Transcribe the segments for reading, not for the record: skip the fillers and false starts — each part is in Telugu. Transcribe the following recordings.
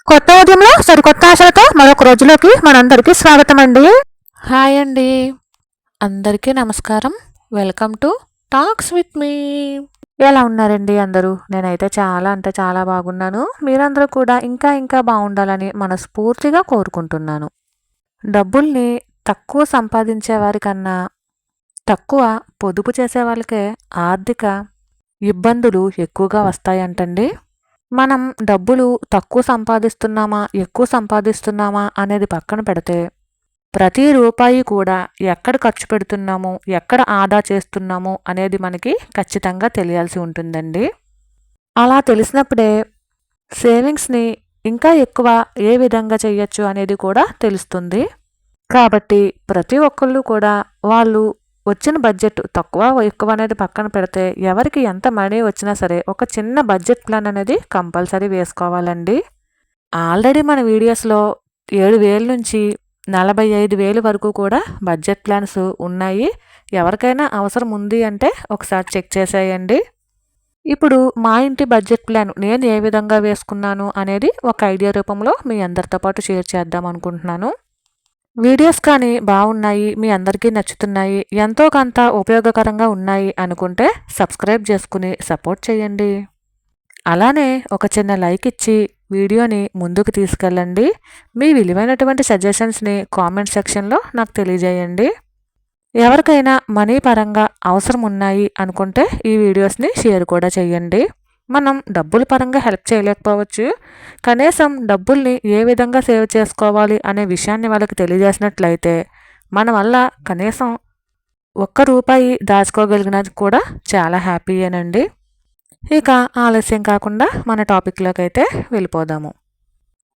కొత్త ఉదయంలో సరికొత్త ఆశలతో మరొక రోజులోకి మనందరికీ స్వాగతం అండి. హాయ్ అండి. అందరికీ నమస్కారం. Welcome to talks with me. ఎలా ఉన్నారండి అందరూ? నేనైతే చాలా అంటే చాలా బాగున్నాను. మీరందరూ కూడా ఇంకా ఇంకా బాగుండాలని మనస్ఫూర్తిగా కోరుకుంటున్నాను. డబ్బుల్ని తక్కువ సంపాదించే వారికన్నా తక్కువ పొదుపు చేసే వాళ్ళకే ఆర్థిక ఇబ్బందులు ఎక్కువగా వస్తాయంటండి. మనం డబ్బులు తక్కువ సంపాదిస్తున్నామా ఎక్కువ సంపాదిస్తున్నామా అనేది పక్కన పెడితే ప్రతి రూపాయి కూడా ఎక్కడ ఖర్చు పెడుతున్నాము ఎక్కడ ఆదా చేస్తున్నాము అనేది మనకి ఖచ్చితంగా తెలియాల్సి ఉంటుందండి. అలా తెలిసినప్పుడే సేవింగ్స్ని ఇంకా ఎక్కువ ఏ విధంగా చేయొచ్చు అనేది కూడా తెలుస్తుంది. కాబట్టి ప్రతి ఒక్కళ్ళు కూడా వాళ్ళు వచ్చిన బడ్జెట్ తక్కువ ఎక్కువ అనేది పక్కన పెడితే ఎవరికి ఎంత మనీ వచ్చినా సరే ఒక చిన్న బడ్జెట్ ప్లాన్ అనేది కంపల్సరీ వేసుకోవాలండి. ఆల్రెడీ మన వీడియోస్లో 7,000 నుంచి 45,000 వరకు కూడా బడ్జెట్ ప్లాన్స్ ఉన్నాయి. ఎవరికైనా అవసరం ఉంది అంటే ఒకసారి చెక్ చేసేయండి. ఇప్పుడు మా ఇంటి బడ్జెట్ ప్లాన్ నేను ఏ విధంగా వేసుకున్నాను అనేది ఒక ఐడియా రూపంలో మీ అందరితో పాటు షేర్ చేద్దాం అనుకుంటున్నాను. వీడియోస్ కానీ బాగున్నాయి, మీ అందరికీ నచ్చుతున్నాయి, ఎంతో కొంత ఉపయోగకరంగా ఉన్నాయి అనుకుంటే సబ్స్క్రైబ్ చేసుకుని సపోర్ట్ చేయండి. అలానే ఒక చిన్న లైక్ ఇచ్చి వీడియోని ముందుకు తీసుకెళ్ళండి. మీ విలువైనటువంటి సజెషన్స్ని కామెంట్ సెక్షన్లో నాకు తెలియజేయండి. ఎవరికైనా మనీ పరంగా అవసరం ఉన్నాయి అనుకుంటే ఈ వీడియోస్ని షేర్ కూడా చేయండి. మనం డబ్బుల పరంగా హెల్ప్ చేయలేకపోవచ్చు, కనీసం డబ్బుల్ని ఏ విధంగా సేవ్ చేసుకోవాలి అనే విషయాన్ని వాళ్ళకి తెలియజేసినట్లయితే మన వల్ల కనీసం ₹1 దాచుకోగలిగినది కూడా చాలా హ్యాపీయేనండి. ఇక ఆలస్యం కాకుండా మన టాపిక్లోకి అయితే వెళ్ళిపోదాము.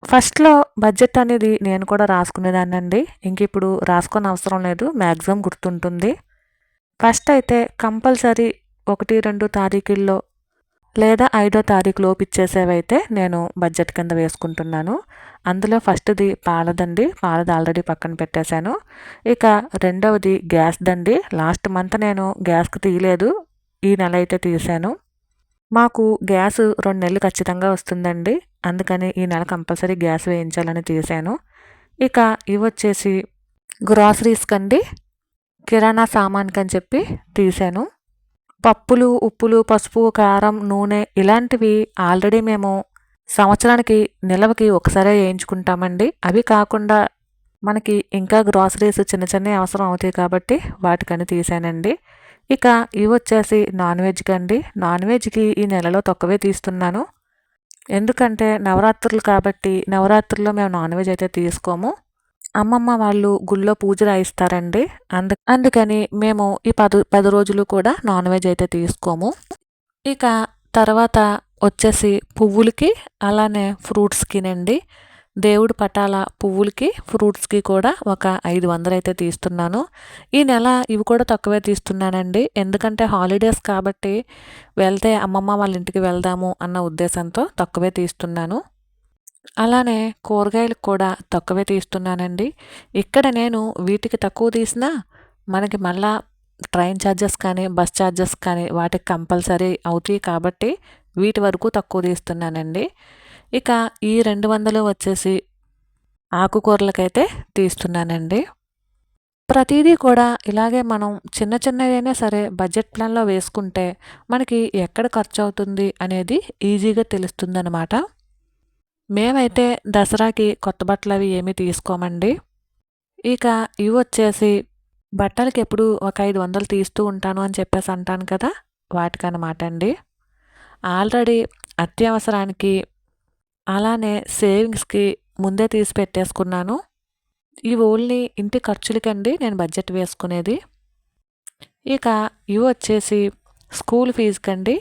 ఫస్ట్లో బడ్జెట్ అనేది నేను కూడా రాసుకునేదాన్నండి. ఇంక ఇప్పుడు రాసుకొని అవసరం లేదు, మ్యాక్సిమం గుర్తుంటుంది. ఫస్ట్ అయితే కంపల్సరీ 1-2 తారీఖుల్లో లేదా 5వ తారీఖు లోపు ఇచ్చేసేవైతే నేను బడ్జెట్ కింద వేసుకుంటున్నాను. అందులో ఫస్ట్ది పాలదండి. పాలది ఆల్రెడీ పక్కన పెట్టేశాను. ఇక రెండవది గ్యాస్దండి. లాస్ట్ మంత్ నేను గ్యాస్కి తీయలేదు, ఈ నెల అయితే తీసాను. మాకు గ్యాస్ 2 నెలలు ఖచ్చితంగా వస్తుందండి. అందుకని ఈ నెల కంపల్సరీ గ్యాస్ వేయించాలని తీసాను. ఇక ఇవి వచ్చేసి గ్రాసరీస్కి అండి, కిరాణా సామాన్కి అని చెప్పి తీసాను. పప్పులు, ఉప్పులు, పసుపు, కారం, నూనె ఇలాంటివి ఆల్రెడీ మేము సంవత్సరానికి నిలవకి ఒకసారే వేయించుకుంటామండి. అవి కాకుండా మనకి ఇంకా గ్రాసరీస్ చిన్న చిన్నవి అవసరం అవుతాయి కాబట్టి వాటికని తీసానండి. ఇక ఇవి వచ్చేసి నాన్ వెజ్కి అండి. నాన్ వెజ్కి ఈ నెలలో తక్కువే తీస్తున్నాను. ఎందుకంటే నవరాత్రులు కాబట్టి నవరాత్రుల్లో మేము నాన్ వెజ్ అయితే తీసుకోము. అమ్మమ్మ వాళ్ళు గుళ్ళో పూజ రాయిస్తారండి. అందుకని మేము ఈ 10 రోజులు కూడా నాన్ వెజ్ అయితే తీసుకోము. ఇక తర్వాత వచ్చేసి పువ్వులకి అలానే ఫ్రూట్స్కినండి. దేవుడి పటాల పువ్వులకి ఫ్రూట్స్కి కూడా ఒక 500 అయితే తీస్తున్నాను. ఈ నెల ఇవి కూడా తక్కువే తీస్తున్నానండి. ఎందుకంటే హాలిడేస్ కాబట్టి వెళ్తే అమ్మమ్మ వాళ్ళ ఇంటికి వెళ్దాము అన్న ఉద్దేశంతో తక్కువే తీస్తున్నాను. అలానే కూరగాయలకు కూడా తక్కువే తీస్తున్నానండి. ఇక్కడ నేను వీటికి తక్కువ తీసినా మనకి మళ్ళా ట్రైన్ ఛార్జెస్ కానీ బస్ ఛార్జెస్ కానీ వాటికి కంపల్సరీ అవుతాయి కాబట్టి వీటి వరకు తక్కువ తీస్తున్నానండి. ఇక ఈ 200 వచ్చేసి ఆకుకూరలకైతే తీస్తున్నానండి. ప్రతిదీ కూడా ఇలాగే మనం చిన్న చిన్నదైనా సరే బడ్జెట్ ప్లాన్లో వేసుకుంటే మనకి ఎక్కడ ఖర్చు అవుతుంది అనేది ఈజీగా తెలుస్తుందన్నమాట. మేమైతే దసరాకి కొత్త బట్టలు అవి ఏమీ తీసుకోమండి. ఇక ఇవి వచ్చేసి బట్టలకి ఎప్పుడు ఒక 500 తీస్తూ ఉంటాను అని చెప్పేసి అంటాను కదా, వాటికన్నమాట అండి. ఆల్రెడీ అత్యవసరానికి అలానే సేవింగ్స్కి ముందే తీసి పెట్టేసుకున్నాను. ఇవి ఓన్లీ ఇంటి ఖర్చులకండి నేను బడ్జెట్ వేసుకునేది. ఇక ఇవి వచ్చేసి స్కూల్ ఫీజుకండి.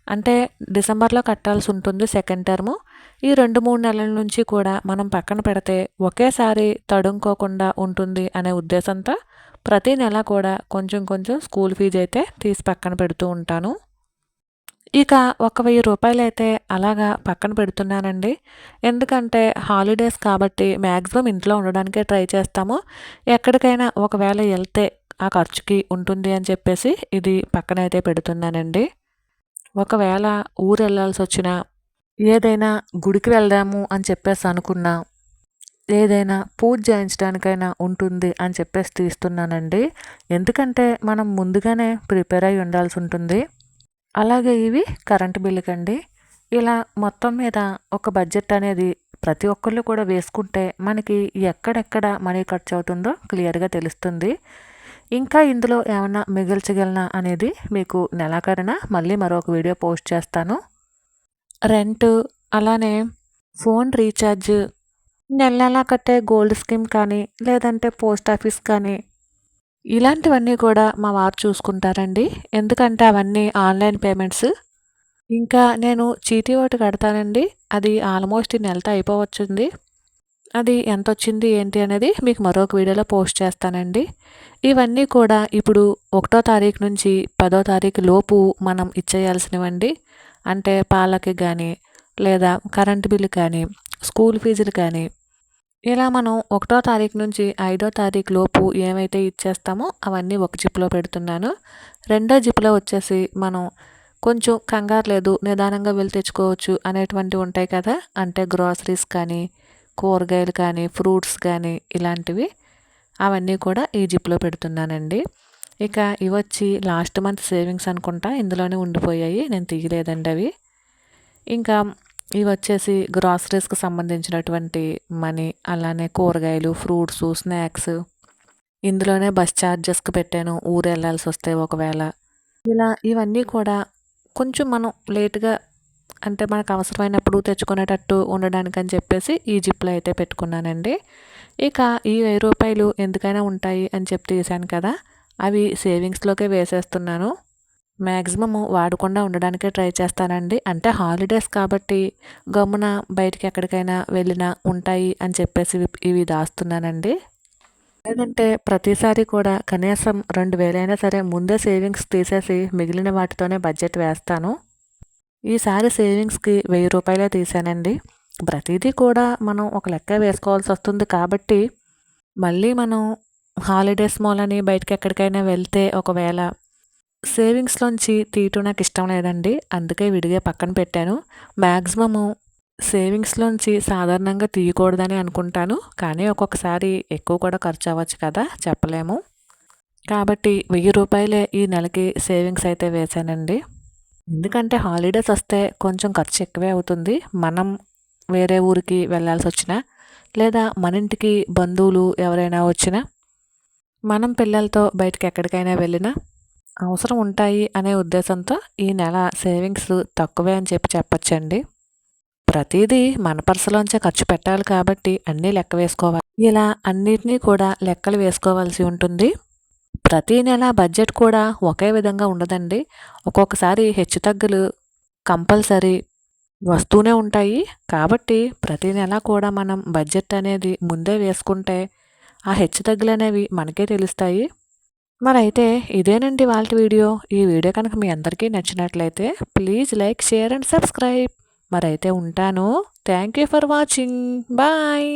అంటే డిసెంబర్లో కట్టాల్సి ఉంటుంది సెకండ్ టర్ము. ఈ 2-3 నెలల నుంచి కూడా మనం పక్కన పెడితే ఒకేసారి తడుముకోకుండా ఉంటుంది అనే ఉద్దేశంతో ప్రతి నెల కూడా కొంచెం కొంచెం స్కూల్ ఫీజు అయితే తీసి పక్కన పెడుతూ ఉంటాను. ఇక ఒక ₹1000 అయితే అలాగా పక్కన పెడుతున్నానండి. ఎందుకంటే హాలిడేస్ కాబట్టి మ్యాక్సిమం ఇంట్లో ఉండడానికే ట్రై చేస్తాము. ఎక్కడికైనా ఒకవేళ వెళ్తే ఆ ఖర్చుకి ఉంటుంది అని చెప్పేసి ఇది పక్కనైతే పెడుతున్నానండి. ఒకవేళ ఊరు వెళ్ళాల్సి వచ్చినా ఏదైనా గుడికి వెళ్దాము అని చెప్పేసి అనుకున్నా, ఏదైనా పూజ చేయించడానికైనా ఉంటుంది అని చెప్పేసి తీస్తున్నానండి. ఎందుకంటే మనం ముందుగానే ప్రిపేర్ అయ్యి ఉండాల్సి ఉంటుంది. అలాగే ఇవి కరెంట్ బిల్లుకండి. ఇలా మొత్తం మీద ఒక బడ్జెట్ అనేది ప్రతి ఒక్కళ్ళు కూడా వేసుకుంటే మనకి ఎక్కడెక్కడ మనీ ఖర్చు అవుతుందో క్లియర్గా తెలుస్తుంది. ఇంకా ఇందులో ఏమన్నా మిగిల్చగలనా అనేది మీకు నెలాఖరున మళ్ళీ మరొక వీడియో పోస్ట్ చేస్తాను. రెంట్, అలానే ఫోన్ రీఛార్జ్, నెల నెలా కట్టే గోల్డ్ స్కీమ్ కానీ లేదంటే పోస్ట్ ఆఫీస్ కానీ ఇలాంటివన్నీ కూడా మా వారు చూసుకుంటారండి. ఎందుకంటే అవన్నీ ఆన్లైన్ పేమెంట్స్. ఇంకా నేను చీటీ ఒకటి కడతానండి. అది ఆల్మోస్ట్ ఈ నెలతో అయిపోవచ్చుంది. అది ఎంతొచ్చింది ఏంటి అనేది మీకు మరొక వీడియోలో పోస్ట్ చేస్తానండి. ఇవన్నీ కూడా ఇప్పుడు 1వ తారీఖు నుంచి 10వ తారీఖు లోపు మనం ఇచ్చేయాల్సినవండి. అంటే పాలకి కానీ లేదా కరెంటు బిల్లు కానీ స్కూల్ ఫీజులు కానీ ఇలా మనం 1వ తారీఖు నుంచి 5వ తారీఖు లోపు ఏమైతే ఇచ్చేస్తామో అవన్నీ ఒక జిప్లో పెడుతున్నాను. రెండో జిప్లో వచ్చేసి మనం కొంచెం కంగారు లేదు, నిదానంగా వెళ్ళి తెచ్చుకోవచ్చు అనేటువంటివి ఉంటాయి కదా. అంటే గ్రాసరీస్ కానీ కూరగాయలు కానీ ఫ్రూట్స్ కానీ ఇలాంటివి అవన్నీ కూడా ఈ జిప్లో పెడుతున్నానండి. ఇక ఇవి వచ్చి లాస్ట్ మంత్ సేవింగ్స్ అనుకుంటా, ఇందులోనే ఉండిపోయాయి, నేను తీయలేదండి అవి. ఇంకా ఇవి వచ్చేసి గ్రాసరీస్కి సంబంధించినటువంటి మనీ, అలానే కూరగాయలు ఫ్రూట్స్ స్నాక్స్. ఇందులోనే బస్ ఛార్జెస్కి పెట్టాను, ఊరు వెళ్ళాల్సి వస్తే ఒకవేళ. ఇలా ఇవన్నీ కూడా కొంచెం మనం లేట్గా అంటే మనకు అవసరమైనప్పుడు తెచ్చుకునేటట్టు ఉండడానికని చెప్పేసి ఈ జిప్లో అయితే పెట్టుకున్నానండి. ఇక ఈ 1000 రూపాయలు ఎందుకైనా ఉంటాయి అని చెప్పి తీశాను కదా, అవి సేవింగ్స్లోకే వేసేస్తున్నాను. మ్యాక్సిమము వాడకుండా ఉండడానికే ట్రై చేస్తానండి. అంటే హాలిడేస్ కాబట్టి గమ్మున బయటికి ఎక్కడికైనా వెళ్ళినా ఉంటాయి అని చెప్పేసి ఇవి దాస్తున్నానండి. లేదంటే ప్రతిసారి కూడా కనీసం 2000 అయినా సరే ముందే సేవింగ్స్ తీసేసి మిగిలిన వాటితోనే బడ్జెట్ వేస్తాను. ఈసారి సేవింగ్స్కి 1000 రూపాయలే తీసానండి. ప్రతిదీ కూడా మనం ఒక లెక్క వేసుకోవాల్సి వస్తుంది కాబట్టి మళ్ళీ మనం హాలిడేస్ మూలని బయటకి ఎక్కడికైనా వెళ్తే ఒకవేళ సేవింగ్స్లోంచి తీయటం నాకు ఇష్టం లేదండి. అందుకే విడిగా పక్కన పెట్టాను. మ్యాక్సిమము సేవింగ్స్లోంచి సాధారణంగా తీయకూడదని అనుకుంటాను. కానీ ఒక్కొక్కసారి ఎక్కువ కూడా ఖర్చు అవ్వచ్చు కదా, చెప్పలేము. కాబట్టి 1000 రూపాయలే ఈ నెలకి సేవింగ్స్ అయితే వేశానండి. ఎందుకంటే హాలిడేస్ వస్తే కొంచెం ఖర్చు ఎక్కువే అవుతుంది. మనం వేరే ఊరికి వెళ్ళాల్సి వచ్చినా లేదా మన ఇంటికి బంధువులు ఎవరైనా వచ్చినా, మనం పిల్లలతో బయటకి ఎక్కడికైనా వెళ్ళినా అవసరం ఉంటాయి అనే ఉద్దేశంతో ఈ నెల సేవింగ్స్ తక్కువే అని చెప్పచ్చండి. ప్రతిదీ మన పర్సులోంచే ఖర్చు పెట్టాలి కాబట్టి అన్నీ లెక్క వేసుకోవాలి. ఇలా అన్నిటినీ కూడా లెక్కలు వేసుకోవాల్సి ఉంటుంది. ప్రతి నెల బడ్జెట్ కూడా ఒకే విధంగా ఉండదండి. ఒక్కొక్కసారి హెచ్చుతగ్గులు కంపల్సరీ వస్తూనే ఉంటాయి. కాబట్టి ప్రతి నెల కూడా మనం బడ్జెట్ అనేది ముందే వేసుకుంటే ఆ హెచ్చుతగ్గులు అనేవి మనకే తెలుస్తాయి. మరైతే ఇదేనండి ఇవాల్టి వీడియో. ఈ వీడియో కనుక మీ అందరికీ నచ్చినట్లయితే please like, share and subscribe. మరైతే ఉంటాను. Thank you for watching. Bye.